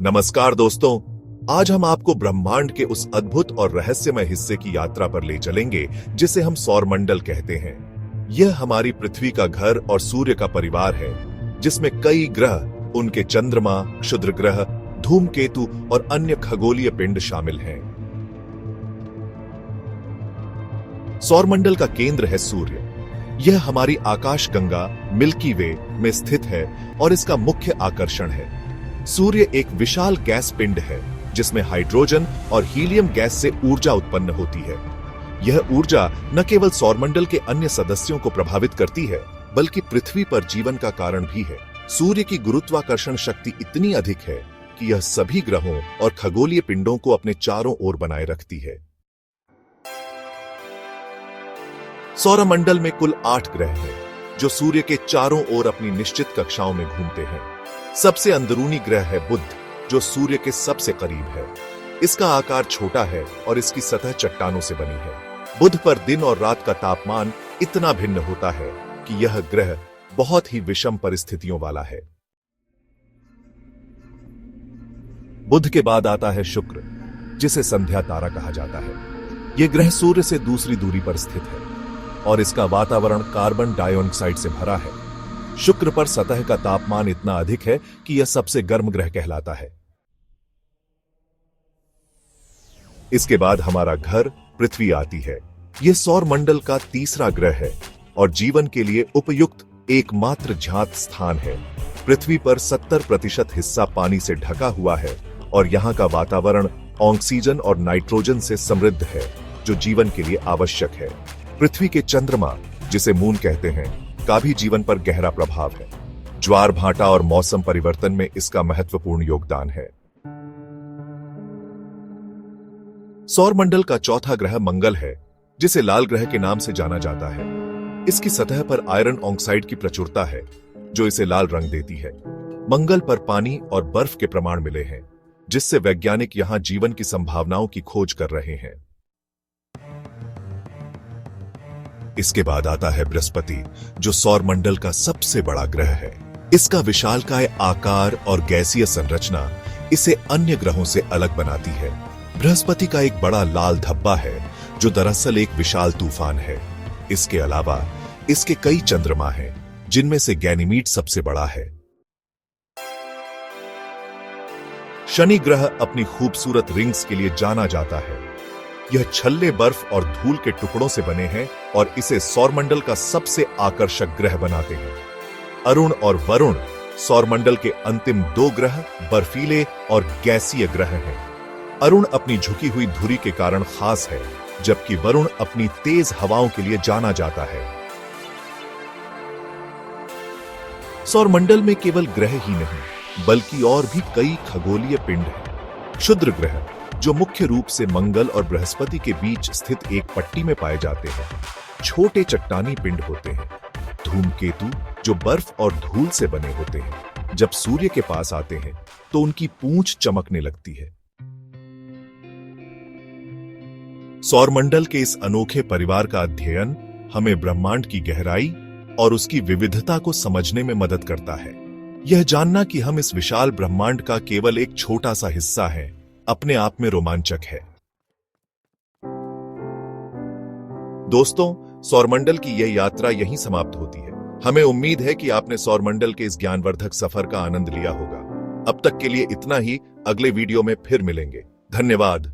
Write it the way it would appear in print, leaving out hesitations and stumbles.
नमस्कार दोस्तों, आज हम आपको ब्रह्मांड के उस अद्भुत और रहस्यमय हिस्से की यात्रा पर ले चलेंगे जिसे हम सौरमंडल कहते हैं। यह हमारी पृथ्वी का घर और सूर्य का परिवार है, जिसमें कई ग्रह, उनके चंद्रमा, क्षुद्र ग्रह, धूमकेतु और अन्य खगोलीय पिंड शामिल हैं। सौरमंडल का केंद्र है सूर्य। यह हमारी आकाशगंगा मिल्की वे में स्थित है और इसका मुख्य आकर्षण है। सूर्य एक विशाल गैस पिंड है जिसमें हाइड्रोजन और हीलियम गैस से ऊर्जा उत्पन्न होती है। यह ऊर्जा न केवल सौरमंडल के अन्य सदस्यों को प्रभावित करती है, बल्कि पृथ्वी पर जीवन का कारण भी है। सूर्य की गुरुत्वाकर्षण शक्ति इतनी अधिक है कि यह सभी ग्रहों और खगोलीय पिंडों को अपने चारों ओर बनाए रखती है। सौरमंडल में कुल 8 ग्रह हैं, जो सूर्य के चारों ओर अपनी निश्चित कक्षाओं में घूमते हैं। सबसे अंदरूनी ग्रह है बुध, जो सूर्य के सबसे करीब है। इसका आकार छोटा है और इसकी सतह चट्टानों से बनी है। बुध पर दिन और रात का तापमान इतना भिन्न होता है कि यह ग्रह बहुत ही विषम परिस्थितियों वाला है। बुध के बाद आता है शुक्र, जिसे संध्या तारा कहा जाता है। यह ग्रह सूर्य से दूसरी दूरी पर स्थित है और इसका वातावरण कार्बन डाइऑक्साइड से भरा है। शुक्र पर सतह का तापमान इतना अधिक है कि यह सबसे गर्म ग्रह कहलाता है। इसके बाद हमारा घर पृथ्वी आती है। यह सौरमंडल का तीसरा ग्रह है और जीवन के लिए उपयुक्त एकमात्र ज्ञात स्थान है। पृथ्वी पर 70% हिस्सा पानी से ढका हुआ है और यहां का वातावरण ऑक्सीजन और नाइट्रोजन से समृद्ध है, जो जीवन के लिए आवश्यक है। पृथ्वी के चंद्रमा, जिसे मून कहते हैं, का भी जीवन पर गहरा प्रभाव है। ज्वार भाटा और मौसम परिवर्तन में इसका महत्वपूर्ण योगदान है। सौरमंडल का चौथा ग्रह मंगल है, जिसे लाल ग्रह के नाम से जाना जाता है। इसकी सतह पर आयरन ऑक्साइड की प्रचुरता है, जो इसे लाल रंग देती है। मंगल पर पानी और बर्फ के प्रमाण मिले हैं, जिससे वैज्ञानिक यहां जीवन की संभावनाओं की खोज कर रहे हैं। इसके बाद आता है बृहस्पति, जो सौरमंडल का सबसे बड़ा ग्रह है। इसका विशालकाय आकार और गैसीय संरचना इसे अन्य ग्रहों से अलग बनाती है। बृहस्पति का एक बड़ा लाल धब्बा है, जो दरअसल एक विशाल तूफान है। इसके अलावा इसके कई चंद्रमा हैं, जिनमें से गैनीमीड सबसे बड़ा है। शनि ग्रह अपनी खूबसूरत रिंग्स के लिए जाना जाता है। यह छल्ले, बर्फ और धूल के टुकड़ों से बने हैं और इसे सौरमंडल का सबसे आकर्षक ग्रह बनाते हैं। अरुण और वरुण सौरमंडल के अंतिम 2 ग्रह बर्फीले और गैसीय ग्रह हैं। अरुण अपनी झुकी हुई धुरी के कारण खास है, जबकि वरुण अपनी तेज हवाओं के लिए जाना जाता है। सौरमंडल में केवल ग्रह ही नहीं, बल्कि और भी कई खगोलीय पिंड हैं। क्षुद्र ग्रह, जो मुख्य रूप से मंगल और बृहस्पति के बीच स्थित एक पट्टी में पाए जाते हैं, छोटे चट्टानी पिंड होते हैं। धूमकेतु, जो बर्फ और धूल से बने होते हैं, जब सूर्य के पास आते हैं तो उनकी पूंछ चमकने लगती है। सौरमंडल के इस अनोखे परिवार का अध्ययन हमें ब्रह्मांड की गहराई और उसकी विविधता को समझने में मदद करता है। यह जानना कि हम इस विशाल ब्रह्मांड का केवल एक छोटा सा हिस्सा हैं, अपने आप में रोमांचक है। दोस्तों, सौरमंडल की यह यात्रा यहीं समाप्त होती है। हमें उम्मीद है कि आपने सौरमंडल के इस ज्ञानवर्धक सफर का आनंद लिया होगा। अब तक के लिए इतना ही। अगले वीडियो में फिर मिलेंगे। धन्यवाद।